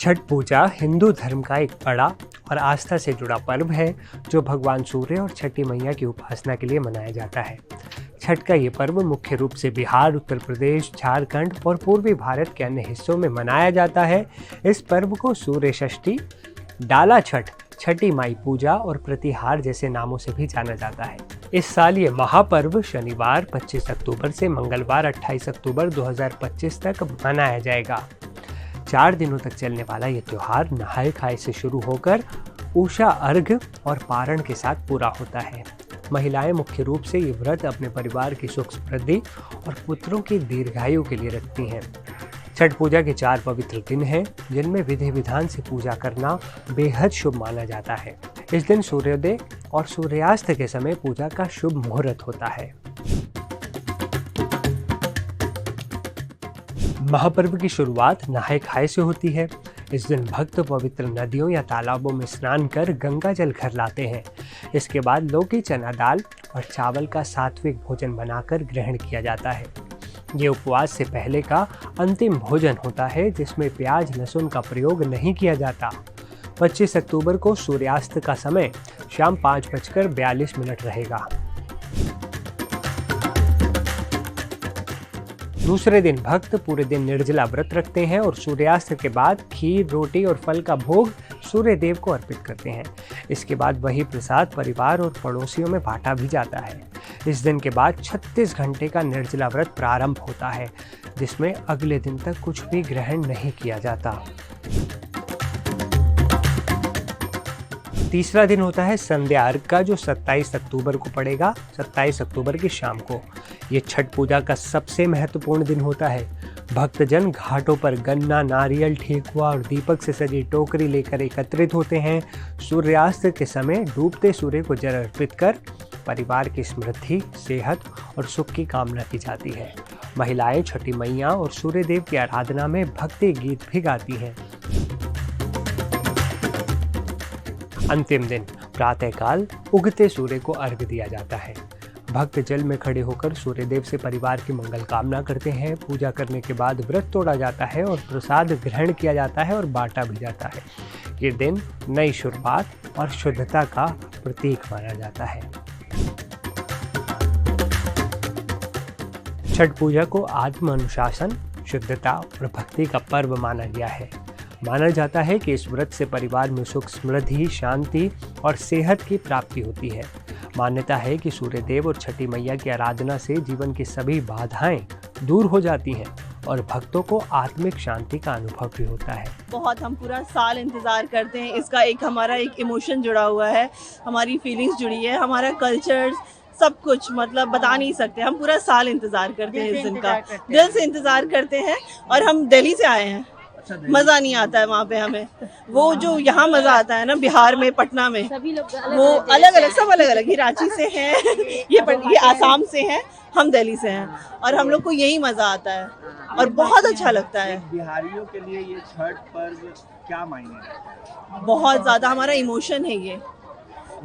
छठ पूजा हिंदू धर्म का एक बड़ा और आस्था से जुड़ा पर्व है जो भगवान सूर्य और छठी मैया की उपासना के लिए मनाया जाता है। छठ का ये पर्व मुख्य रूप से बिहार, उत्तर प्रदेश, झारखंड और पूर्वी भारत के अन्य हिस्सों में मनाया जाता है। इस पर्व को सूर्य षष्ठी, डाला छठ, छठी माई पूजा और प्रतिहार जैसे नामों से भी जाना जाता है। इस साल ये महापर्व शनिवार 25 अक्टूबर से मंगलवार 28 अक्टूबर 2025 तक मनाया जाएगा। 4 दिनों तक चलने वाला ये त्योहार नहाय खाए से शुरू होकर उषा अर्घ और पारण के साथ पूरा होता है। महिलाएं मुख्य रूप से ये व्रत अपने परिवार की सुख समृद्धि और पुत्रों की दीर्घायु के लिए रखती हैं। छठ पूजा के 4 पवित्र दिन हैं जिनमें विधि विधान से पूजा करना बेहद शुभ माना जाता है। इस दिन सूर्योदय और सूर्यास्त के समय पूजा का शुभ मुहूर्त होता है। महापर्व की शुरुआत नहाय खाए से होती है। इस दिन भक्त पवित्र नदियों या तालाबों में स्नान कर गंगा जल घर लाते हैं। इसके बाद लौकी, चना दाल और चावल का सात्विक भोजन बनाकर ग्रहण किया जाता है। ये उपवास से पहले का अंतिम भोजन होता है जिसमें प्याज लहसुन का प्रयोग नहीं किया जाता। 25 अक्टूबर को सूर्यास्त का समय शाम 5:42 रहेगा। दूसरे दिन भक्त पूरे दिन निर्जला व्रत रखते हैं और सूर्यास्त के बाद खीर, रोटी और फल का भोग सूर्य देव को अर्पित करते हैं। इसके बाद वही प्रसाद परिवार और पड़ोसियों में बांटा भी जाता है। इस दिन के बाद 36 घंटे का निर्जला व्रत प्रारंभ होता है जिसमें अगले दिन तक कुछ भी ग्रहण नहीं किया जाता। तीसरा दिन होता है संध्या अर्घ का जो 27 अक्टूबर को पड़ेगा, 27 अक्टूबर की शाम को। ये छठ पूजा का सबसे महत्वपूर्ण दिन होता है। भक्तजन घाटों पर गन्ना, नारियल, ठेकुआ और दीपक से सजी टोकरी लेकर एकत्रित होते हैं। सूर्यास्त के समय डूबते सूर्य को जल अर्पित कर परिवार की समृद्धि, सेहत और सुख की कामना की जाती है। महिलाएं छठी मैया और सूर्य देव की आराधना में भक्ति गीत भी गाती हैं। अंतिम दिन प्रातःकाल उगते सूर्य को अर्घ दिया जाता है। भक्त जल में खड़े होकर सूर्यदेव से परिवार की मंगल कामना करते हैं। पूजा करने के बाद व्रत तोड़ा जाता है और प्रसाद ग्रहण किया जाता है और बांटा भी जाता है। ये दिन नई शुरुआत और शुद्धता का प्रतीक माना जाता है। छठ पूजा को आत्म अनुशासन, शुद्धता और भक्ति का पर्व माना गया है। माना जाता है कि इस व्रत से परिवार में सुख, समृद्धि, शांति और सेहत की प्राप्ति होती है। मान्यता है कि सूर्यदेव और छठी मैया की आराधना से जीवन की सभी बाधाएं दूर हो जाती हैं और भक्तों को आत्मिक शांति का अनुभव भी होता है। बहुत हम पूरा साल इंतज़ार करते हैं। इसका हमारा एक इमोशन जुड़ा हुआ है, हमारी फीलिंग्स जुड़ी है, हमारा कल्चर, सब कुछ मतलब बता नहीं सकते। हम पूरा साल इंतज़ार करते हैं इस दिन का, दिल से इंतज़ार करते हैं। और हम दिल्ली से आए हैं। मज़ा नहीं आता है वहाँ पे हमें, वो जो यहाँ मज़ा आता है ना बिहार में, पटना में, वो अलग अलग, सब अलग अलग। ये रांची से हैं, ये आसाम से हैं, हम दिल्ली से हैं और हम लोग को यही मज़ा आता है और बहुत अच्छा लगता है। बिहारियों के लिए ये छठ पर्व क्या मायने रखता है? बहुत ज़्यादा हमारा इमोशन है ये।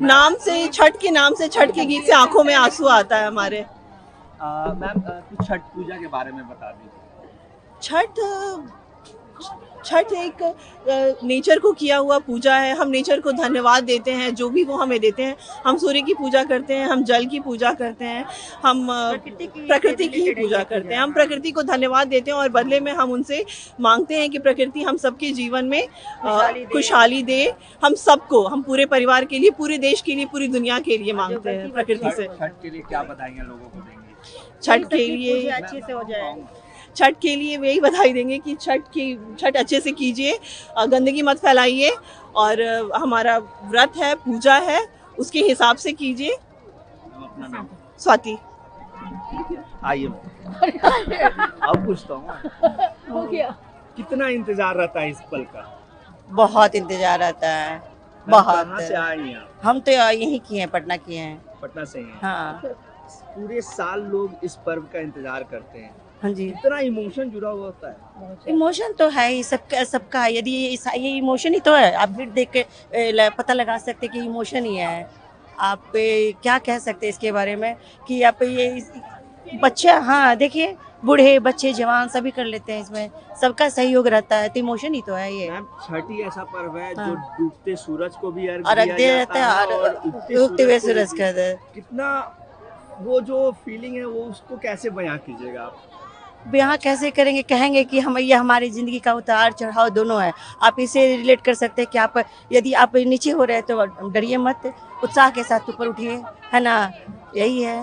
नाम से, छठ के नाम से, छठ के गीत से आंखों में आंसू आता है हमारे। मैम कुछ छठ पूजा के बारे में बता दीजिए। छठ एक नेचर को किया हुआ पूजा है। हम नेचर को धन्यवाद देते हैं जो भी वो हमें देते हैं। हम सूर्य की पूजा करते हैं, हम जल की पूजा करते हैं, हम प्रकृति की पूजा करते हैं। हम प्रकृति को धन्यवाद देते हैं और बदले में हम उनसे मांगते हैं कि प्रकृति हम सबके जीवन में खुशहाली दे। हम सबको, हम पूरे परिवार के लिए, पूरे देश के लिए, पूरी दुनिया के लिए मांगते हैं प्रकृति से। छठ के लिए क्या बधाइयाँ लोगों को देंगे? छठ के लिए अच्छे से हो जाए। छठ के लिए यही बधाई देंगे कि छठ अच्छे से कीजिए, गंदगी मत फैलाइए और हमारा व्रत है, पूजा है, उसके हिसाब से कीजिए। स्वाति। आइए अब पूछता हूँ, कितना इंतजार रहता है इस पल का? बहुत इंतजार रहता है, बहुत। कहाँ से आए हैं आप? हम तो यहीं किए हैं, पटना किए हैं। पटना से हैं। हाँ पूरे साल लोग इस पर्व का इंतजार करते हैं। हाँ जी। इतना इमोशन जुड़ा हुआ होता है। इमोशन तो है ही, सबका। यदि ये इमोशन ही तो है। आप भी देख के पता लगा सकते कि इमोशन ही है। आप क्या कह सकते हैं इसके बारे में कि आप ये बच्चा, हाँ देखिए बूढ़े बच्चे जवान सभी कर लेते हैं, इसमें सबका सहयोग रहता है, तो इमोशन ही तो है ये। मैम छठ ही ऐसा पर्व है जो हाँ। डूबते सूरज को भी अर्घ अर्घ दिया दिया जाता जाता है है और और उगते हुए को सूरज भी। का है। कितना वो जो फीलिंग है वो उसको कैसे बयां कीजिएगा आप? यहाँ कैसे करेंगे, कहेंगे कि हम ये हमारी ज़िंदगी का उतार चढ़ाव दोनों है। आप इसे रिलेट कर सकते हैं कि आप यदि आप नीचे हो रहे हैं तो डरिए मत, उत्साह के साथ ऊपर उठिए, है ना, यही है।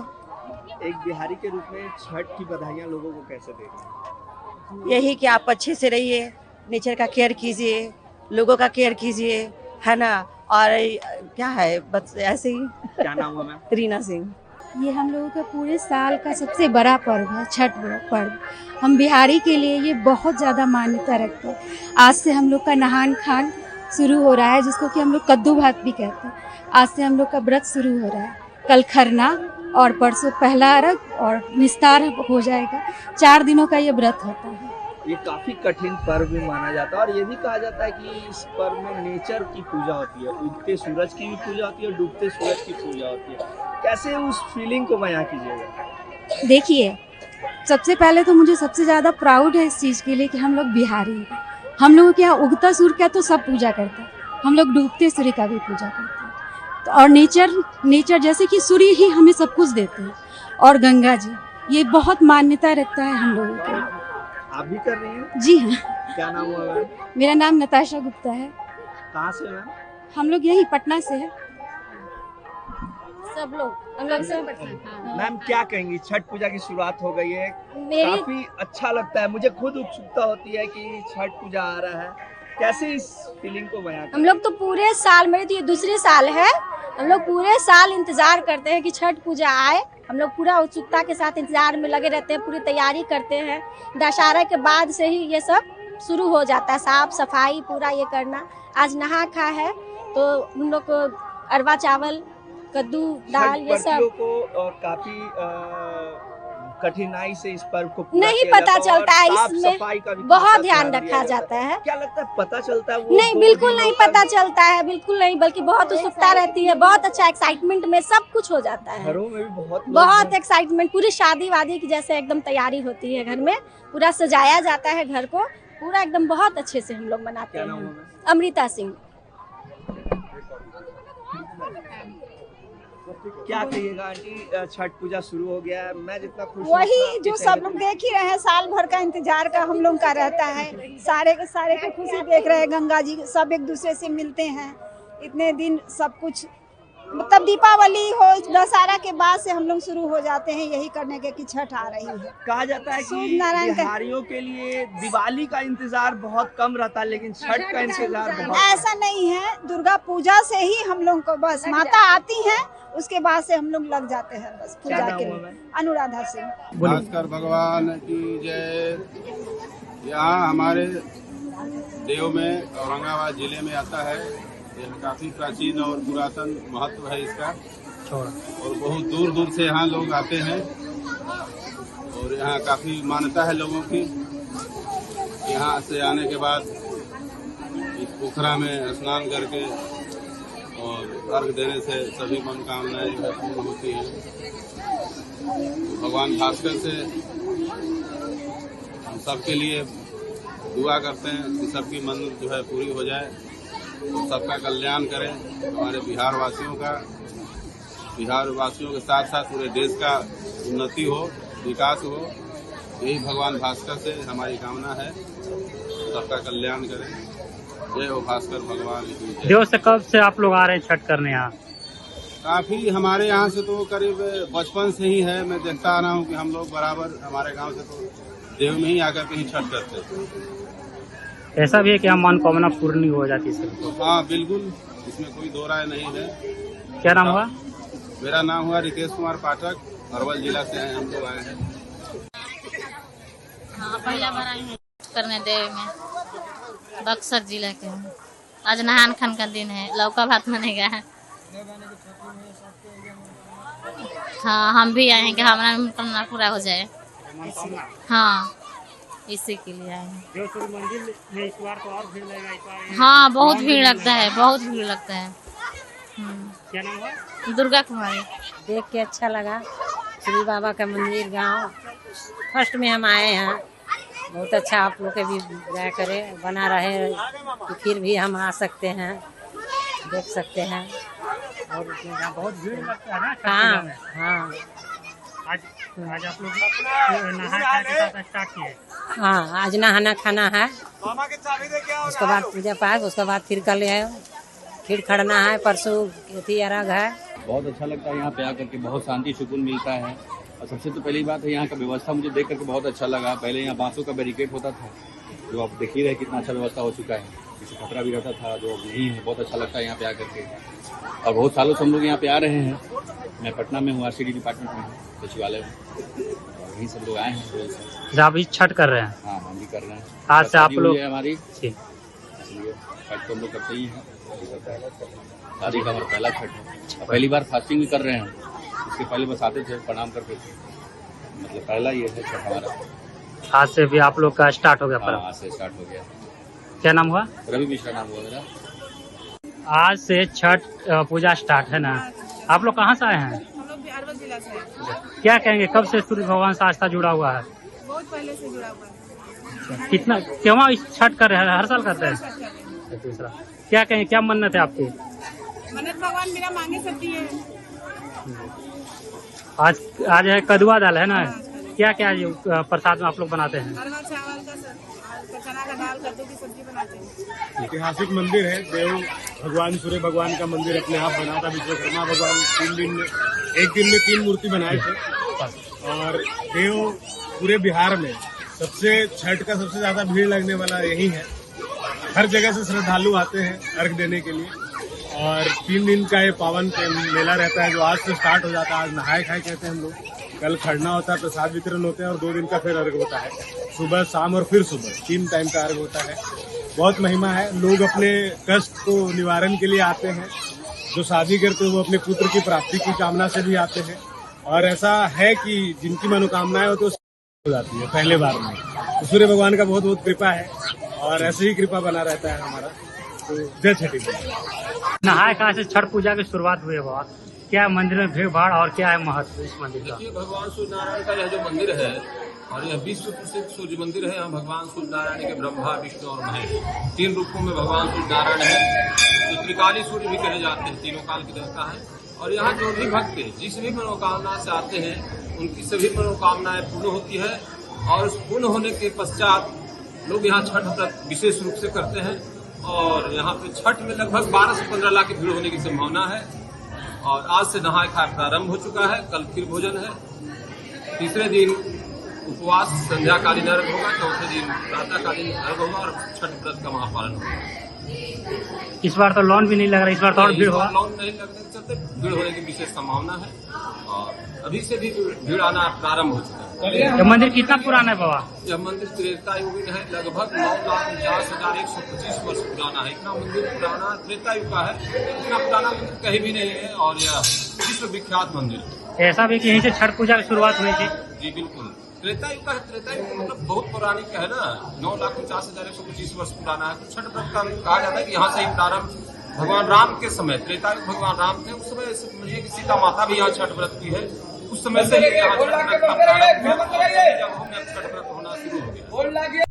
एक बिहारी के रूप में छठ की बधाइयाँ लोगों को कैसे दे रहे हैं? यही कि आप अच्छे से रहिए, नेचर का केयर कीजिए, लोगों का केयर कीजिए, है ना, और क्या है बस ऐसे ही। क्या नाम हुआ मैम? रीना सिंह। ये हम लोगों का पूरे साल का सबसे बड़ा पर्व है, छठ पर्व। हम बिहारी के लिए ये बहुत ज़्यादा मान्यता रखते हैं। आज से हम लोग का नहान खान शुरू हो रहा है, जिसको कि हम लोग कद्दू भात भी कहते हैं। आज से हम लोग का व्रत शुरू हो रहा है। कल खरना और परसों पहला अर्घ और निस्तार हो जाएगा। 4 दिनों का ये व्रत होता है। ये काफी कठिन पर्व भी माना जाता है और ये भी कहा जाता है कि इस पर्व में नेचर की पूजा होती है, उगते सूरज की भी पूजा होती है और डूबते सूरज की पूजा होती है। कैसे उस फीलिंग को बयां कीजिएगा? देखिए, सबसे पहले तो मुझे सबसे ज़्यादा प्राउड है इस चीज़ के लिए कि हम लोग बिहारी हैं। हम लोगों के यहाँ उगता सूर्य का तो सब पूजा करते हैं, हम लोग डूबते सूर्य का भी पूजा करते हैं। तो और नेचर जैसे कि सूर्य ही हमें सब कुछ देते हैं, और गंगा जी, ये बहुत मान्यता रखता है हम लोगों के। आप भी कर रही हैं? जी हाँ, क्या नाम हुआ मैम? मेरा नाम नताशा गुप्ता है। कहाँ से मैम? हम लोग यही पटना से है। सब लोग हम लोग सब मैम क्या कहेंगी, छठ पूजा की शुरुआत हो गई है, मेरी काफी अच्छा लगता है, मुझे खुद उत्सुकता होती है कि छठ पूजा आ रहा है, कैसे इस फीलिंग को बयां हम लोग तो पूरे साल, मेरी तो ये दूसरी साल है, हम लोग पूरे साल इंतजार करते हैं कि छठ पूजा आए। हम लोग पूरा उत्सुकता के साथ इंतजार में लगे रहते हैं, पूरी तैयारी करते हैं। दशहरा के बाद से ही ये सब शुरू हो जाता है, साफ सफाई पूरा ये करना। आज नहा खा है तो हम लोग को अरवा चावल, कद्दू, दाल, ये सब को काफी कठिनाई से इस पर्व को पूरा नहीं किया पता जाता है और चलता है। साफ इसमें सफाई का भी बहुत खासा ध्यान दिया रखा जाता है। क्या लगता है पता चलता है वो नहीं, 2 बिल्कुल दिनों नहीं तक पता चलता है, बिल्कुल नहीं, बल्कि बहुत उत्सुकता रहती है, बहुत अच्छा एक्साइटमेंट में सब कुछ हो जाता है। घरों में भी बहुत एक्साइटमेंट, पूरी शादी वादी की जैसे एकदम तैयारी होती है। घर में पूरा सजाया जाता है घर को, पूरा एकदम बहुत अच्छे से हम लोग मनाते क्या नाम हैं। हुआ? अमृता सिंह। क्या कहिएगा आंटी, छठ पूजा शुरू हो गया है, मैं जितना खुश हूं, वही उतना जो आपके सब चेहरे लोग पे- देख ही रहे हैं, साल भर का इंतजार का हम लोग का रहता है। सारे के सारे को खुशी देख रहे हैं, गंगा जी सब एक दूसरे से मिलते हैं। इतने दिन सब कुछ, मतलब दीपावली हो, दशहरा के बाद से हम लोग शुरू हो जाते हैं यही करने के कि छठ आ रही है। कहा जाता है सूर्य कि नारायण का- बिहारियों के लिए दिवाली का इंतजार बहुत कम रहता है, लेकिन छठ का इंतजार बहुत ऐसा नहीं है, दुर्गा पूजा से ही हम लोग को बस माता आती हैं, उसके बाद से हम लोग लग जाते हैं बस क्या पूजा नाम के हुआ लिए। मैम? अनुराधा सिंह। भास्कर भगवान की जय। यहाँ हमारे देव में औरंगाबाद जिले में आता है। यह काफी प्राचीन और पुरातन महत्व है इसका, और बहुत दूर दूर से यहाँ लोग आते हैं। और यहाँ काफी मान्यता है लोगों की। यहाँ से आने के बाद इस पोखरा में स्नान करके और अर्घ देने से सभी मनोकामनाएं जो है पूर्ण होती हैं। भगवान भास्कर से हम सबके लिए दुआ करते हैं कि सबकी मन जो है पूरी हो जाए, सबका कल्याण करें। हमारे बिहार वासियों के साथ साथ पूरे देश का उन्नति हो, विकास हो, यही भगवान भास्कर से हमारी कामना है। सबका कल्याण करें। जय हो भास्कर भगवान की जय। देव से कब से आप लोग आ रहे हैं छठ करने यहाँ? काफी हमारे यहाँ से तो करीब बचपन से ही है। मैं देखता आ रहा हूँ कि हम लोग बराबर हमारे गांव से तो देव में ही आकर के ही छठ करते थे। ऐसा भी है कि हम मनोकामना पूर्ण हो जाती है सबको? हाँ बिल्कुल, इसमें कोई दो राय नहीं है। क्या नाम हुआ? मेरा नाम हुआ रितेश कुमार पाठक, अरवल जिला से हैं हम लोग आए हैं। हाँ, पहला बार आए हैं करने देव में, बक्सर जिला के हैं। आज नहान खान का दिन है, लौका भात बनेगा है। हाँ, हम भी आए हैं कि हमारा मनोकामना पूरा हो जाए। हाँ, इसी के लिए आए हैं। मंदिर में इस बार तो और भीड़ लगेगा इस बार। हाँ, बहुत भीड़ लगता है, बहुत भीड़ लगता है। क्या नाम है? दुर्गा कुमारी। देख के अच्छा लगा। श्री बाबा का मंदिर गांव फर्स्ट में हम आए हैं। बहुत अच्छा आप लोग के भी दया करे बना रहे कि फिर भी हम आ सकते हैं, देख सकते हैं। और यहाँ बहुत भीड़ लगता है ना छठ हाँ पूजा में। हाँ आज आप लोग नहा खा के साथ स्टार्ट किए। हाँ, आज नहाना खाना है, उसके बाद पूजा पाठ, उसके बाद फिर कल है फिर खड़ना है, परसों अथी अर्घ है। बहुत अच्छा लगता है यहाँ पे आकर के, बहुत शांति सुकून मिलता है। और सबसे तो पहली बात है यहाँ का व्यवस्था मुझे देख करके बहुत अच्छा लगा। पहले यहाँ बांसों का बैरिकेड होता था, जो आप देख ही रहे कितना अच्छा व्यवस्था हो चुका है। किसी खतरा भी रहता था जो अब नहीं है। बहुत अच्छा लगता है यहाँ पे आकर के। और बहुत सालों से हम लोग यहाँ पे आ रहे हैं। मैं पटना में हूँ, RCD डिपार्टमेंट में हूँ, सचिवालय में। और यहीं सब लोग आए हैं। आप भी छठ कर रहे हैं? हाँ, हम भी कर रहे हैं। आज से आप लोग हमारी इसलिए छठ तो हम लोग करते ही हैं। शादी का हमारा पहला छठ है। पहली बार फास्टिंग भी कर रहे हैं। इसके पहले बस आते थे, प्रणाम करते थे। मतलब पहला ये है छठ हमारा। आज से भी आप लोग का स्टार्ट हो गया पर्व? आज से स्टार्ट हो गया। क्या नाम हुआ? रवि मिश्रा नाम हुआ मेरा। आज से छठ पूजा स्टार्ट है ना? आप लोग कहाँ से आए हैं? हम लोग बिहार जिला से हैं। क्या कहेंगे, कब से सूर्य भगवान से आस्था जुड़ा हुआ है? बहुत पहले से जुड़ा हुआ है। कितना क्यों छठ कर रहे हैं? हर साल करते हैं? दूसरा क्या कहेंगे, क्या मन्नत है आपकी? मन्नत भगवान मेरा मांगे सकती है। आज है कदुआ दाल है ना? क्या क्या प्रसाद में आप लोग बनाते हैं? अरवा चावल का चना का दाल, कद्दू की सब्जी बनाते हैं। ऐतिहासिक मंदिर है, देव भगवान सूर्य भगवान का मंदिर अपने आप बना था। विश्वकर्मा भगवान 3 दिन में, एक दिन में 3 मूर्ति बनाए थे। और देव पूरे बिहार में सबसे छठ का सबसे ज्यादा भीड़ लगने वाला यही है। हर जगह से श्रद्धालु आते हैं अर्घ देने के लिए। और 3 दिन का ये पावन मेला रहता है, जो आज से स्टार्ट हो जाता है। आज नहाए खाए कहते हैं हम लोग, कल खड़ना होता है, प्रसाद वितरण होते हैं, और 2 दिन का फिर अर्घ होता है, सुबह शाम और फिर सुबह 3 टाइम का अर्घ होता है। बहुत महिमा है। लोग अपने कष्ट को निवारण के लिए आते हैं। जो शादी करते हैं वो अपने पुत्र की प्राप्ति की कामना से भी आते हैं। और ऐसा है कि जिनकी मनोकामनाएं हो तो हो जाती है पहले बार में। तो सूर्य भगवान का बहुत बहुत कृपा है, और ऐसे ही कृपा बना रहता है हमारा। तो जय छठी मैया। नहाए खाए से छठ पूजा की शुरुआत हुई है बाबा। क्या मंदिर में भीड़ भाड़ और क्या है महत्व इस मंदिर का? देखिए, भगवान सूर्य नारायण का यह जो मंदिर है, और यह विश्व प्रसिद्ध सूर्य मंदिर है। यहाँ भगवान सूर्य नारायण के ब्रह्मा, विष्णु और महेश 3 रूपों में भगवान सूर्य नारायण है। जो त्रिकाली सूर्य भी कहे जाते हैं, तीनों काल के देवता है। और यहाँ जो भी भक्त जिस भी मनोकामना से आते हैं, उनकी सभी मनोकामनाएं पूर्ण होती है। और उस पूर्ण होने के पश्चात लोग यहाँ छठ व्रत विशेष रूप से करते हैं। और यहाँ पे छठ में लगभग 12 से 15 लाख की भीड़ होने की संभावना है। और आज से नहाए खाए प्रारंभ हो चुका है। कल फिर भोजन है। तीसरे दिन उपवास संध्याकालीन अर्घ होगा। चौथे दिन प्रातःकालीन अर्घ होगा और छठ व्रत का महापालन होगा। इस बार तो लॉन भी नहीं लग रहा, इस बार तो और भीड़ होगा। लॉन नहीं लगने के चलते भीड़ होने की विशेष संभावना है। और अभी से भी भीड़ आना प्रारंभ हो चुका है। ये मंदिर कितना पुराना है बाबा? यह मंदिर त्रेतायुगीन है। लगभग 9,49,125 वर्ष पुराना है। इतना मंदिर पुराना त्रेतायुग का है। इतना पुराना मंदिर कहीं भी नहीं है। और यह विश्व विख्यात मंदिर है। ऐसा भी कि यहीं से छठ पूजा की शुरुआत हुई थी? जी बिल्कुल, त्रेतायुग का है। त्रेतायुग मतलब बहुत पौराणिक है ना। 9,49,125 वर्ष पुराना है। तो छठ व्रत का कहा जाता है कि यहाँ से ही प्रारंभ भगवान राम के समय, त्रेतायुग भगवान राम थे, उस समय समझिए कि सीता माता भी यहाँ छठ व्रत की है। उस समय से यहाँ छठ व्रत का प्रारंभ हुआ। छठ व्रत होना शुरू हो गया।